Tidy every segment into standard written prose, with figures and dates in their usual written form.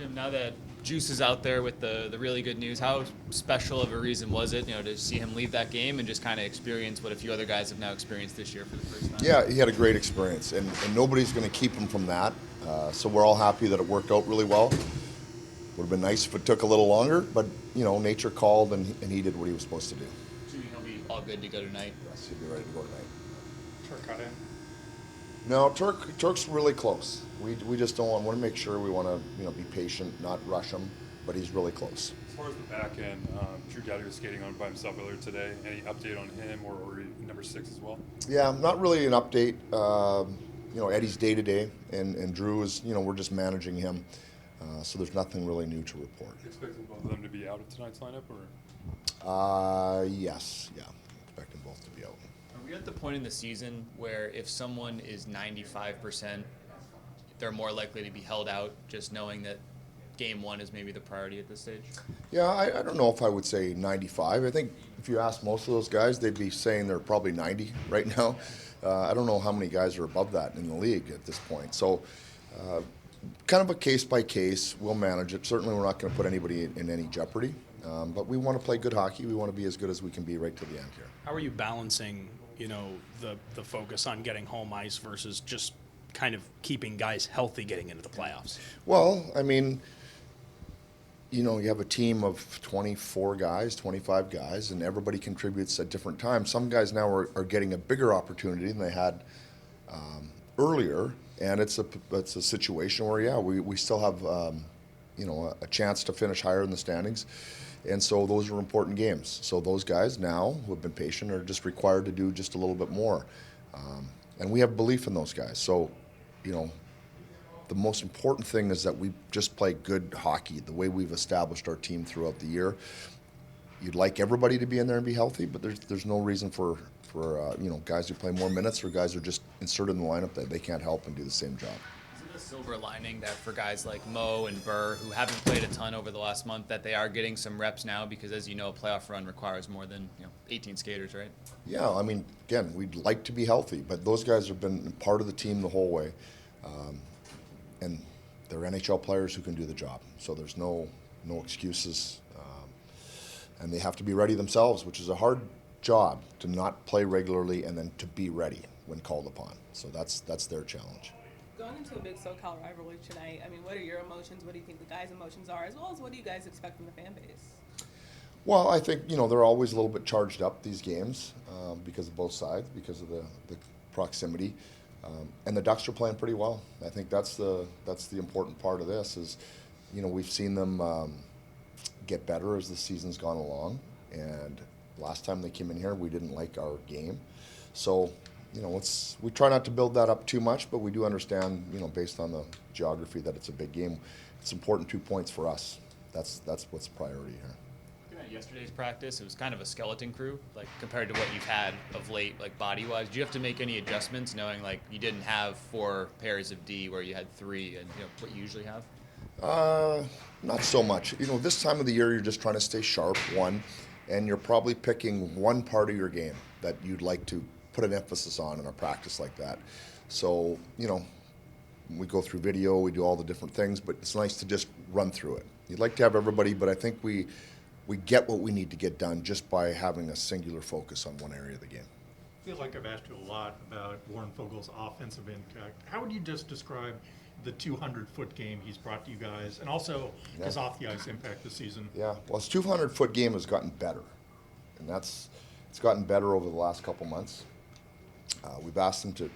Jim, now that Juice is out there with the really good news, how special of a reason was it, to see him leave that game and just kind of experience what a few other guys have now experienced this year for the first time? Yeah, he had a great experience, and nobody's going to keep him from that. So we're all happy that it worked out really well. Would have been nice if it took a little longer, but nature called, and he did what he was supposed to do. So he'll be all good to go tonight. Yes, he'll be ready to go tonight. Turk got in. No, Turk's really close. We just don't want to make sure we want to be patient, not rush him, but he's really close. As far as the back end, Drew Doughty was skating on by himself earlier today. Any update on him or number 6 as well? Yeah, not really an update. Eddie's day to day, and Drew is we're just managing him, so there's nothing really new to report. Expecting both of them to be out of tonight's lineup, or? Yes, yeah, expecting both to be out. Are we at the point in the season where if someone is 95%, they're more likely to be held out, just knowing that game one is maybe the priority at this stage? Yeah, I don't know if I would say 95. I think if you ask most of those guys, they'd be saying they're probably 90 right now. I don't know how many guys are above that in the league at this point. So kind of a case by case, we'll manage it. Certainly we're not going to put anybody in any jeopardy, but we want to play good hockey. We want to be as good as we can be right to the end here. How are you balancing, the focus on getting home ice versus just kind of keeping guys healthy getting into the playoffs? Well, I mean, you have a team of 24 guys, 25 guys, and everybody contributes at different times. Some guys now are getting a bigger opportunity than they had earlier, and it's a situation where, we still have, a chance to finish higher in the standings, and so those are important games. So those guys now who have been patient are just required to do just a little bit more, and we have belief in those guys. So, the most important thing is that we just play good hockey, the way we've established our team throughout the year. You'd like everybody to be in there and be healthy, but there's no reason for guys who play more minutes or guys who are just inserted in the lineup that they can't help and do the same job. Is it a silver lining that for guys like Mo and Burr, who haven't played a ton over the last month, that they are getting some reps now? Because as you know, a playoff run requires more than 18 skaters, right? Yeah, I mean, again, we'd like to be healthy, but those guys have been part of the team the whole way. And they're NHL players who can do the job. So there's no excuses. And they have to be ready themselves, which is a hard job to not play regularly and then to be ready when called upon. So that's their challenge. Going into a big SoCal rivalry tonight, I mean, what are your emotions? What do you think the guys' emotions are? As well as what do you guys expect from the fan base? Well, I think, they're always a little bit charged up, these games, because of both sides, because of the proximity. And the Ducks are playing pretty well. I think that's the important part of this is, we've seen them get better as the season's gone along. And last time they came in here, we didn't like our game. So, we try not to build that up too much, but we do understand, based on the geography, that it's a big game. It's important 2 points for us. That's what's priority here. Yesterday's practice, it was kind of a skeleton crew, like compared to what you've had of late, like body-wise. Do you have to make any adjustments, knowing like you didn't have 4 pairs of D where you had 3, and what you usually have? Not so much. This time of the year, you're just trying to stay sharp, and you're probably picking one part of your game that you'd like to put an emphasis on in a practice like that. So, we go through video, we do all the different things, but it's nice to just run through it. You'd like to have everybody, but I think we get what we need to get done just by having a singular focus on one area of the game. I feel like I've asked you a lot about Warren Fogel's offensive impact. How would you just describe the 200-foot game he's brought to you guys, and also his off-the-ice impact this season? Yeah, well, his 200-foot game has gotten better, and it's gotten better over the last couple months. We've asked him to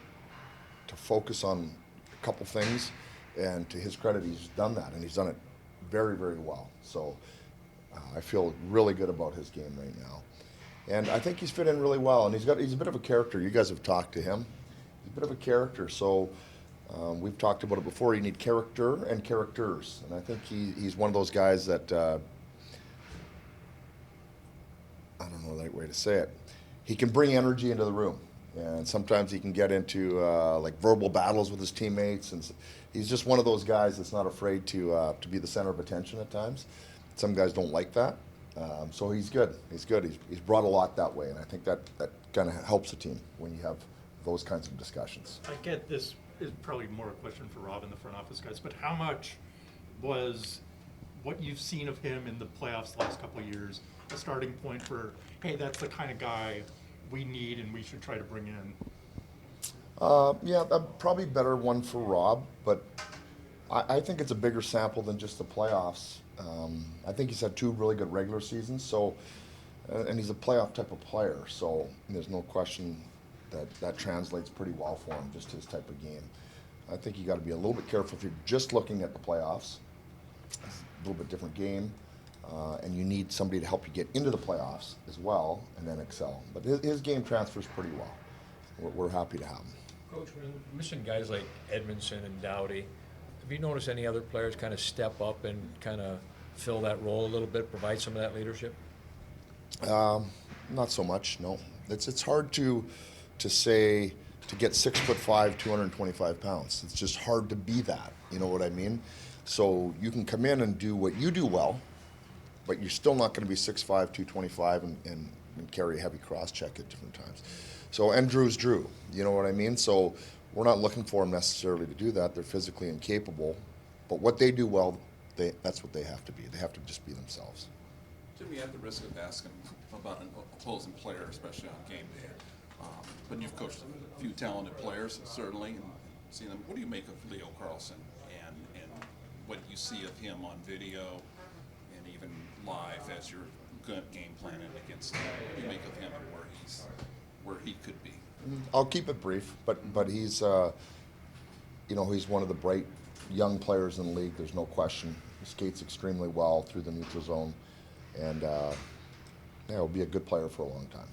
focus on a couple things, and to his credit, he's done that, and he's done it very, very well. So I feel really good about his game right now. And I think he's fit in really well, and he's a bit of a character. You guys have talked to him. He's a bit of a character, so we've talked about it before. You need character and characters, and I think he's one of those guys that, I don't know the right way to say it, he can bring energy into the room, and sometimes he can get into like verbal battles with his teammates, and he's just one of those guys that's not afraid to be the center of attention at times. Some guys don't like that, so he's good. He's brought a lot that way, and I think that kind of helps a team when you have those kinds of discussions. I get this is probably more a question for Rob and the front office guys, but how much was what you've seen of him in the playoffs the last couple of years a starting point for, hey, that's the kind of guy we need and we should try to bring in? Yeah, probably better one for Rob, but I think it's a bigger sample than just the playoffs. I think he's had two really good regular seasons, so and he's a playoff type of player, so there's no question that translates pretty well for him, just his type of game. I think you got to be a little bit careful if you're just looking at the playoffs. It's a little bit different game, and you need somebody to help you get into the playoffs as well and then excel. But his game transfers pretty well. We're happy to have him. Coach, when missing guys like Edmondson and Dowdy, have you noticed any other players kind of step up and kind of fill that role a little bit, provide some of that leadership? Not so much, no. It's hard to say to get 6'5", 225 pounds. It's just hard to be that. You know what I mean? So you can come in and do what you do well, but you're still not going to be 6'5", 225 and carry a heavy cross check at different times. So, and Drew's Drew. You know what I mean? So we're not looking for them necessarily to do that. They're physically incapable, but what they do well, that's what they have to be. They have to just be themselves. Jimmy, at the risk of asking about an opposing player, especially on game day, but you've coached a few talented players, certainly, and seen them. What do you make of Leo Carlson and what you see of him on video and even live as you're game planning against him? What do you make of him and where he could be? I'll keep it brief, but he's he's one of the bright young players in the league. There's no question. He skates extremely well through the neutral zone, and he'll be a good player for a long time.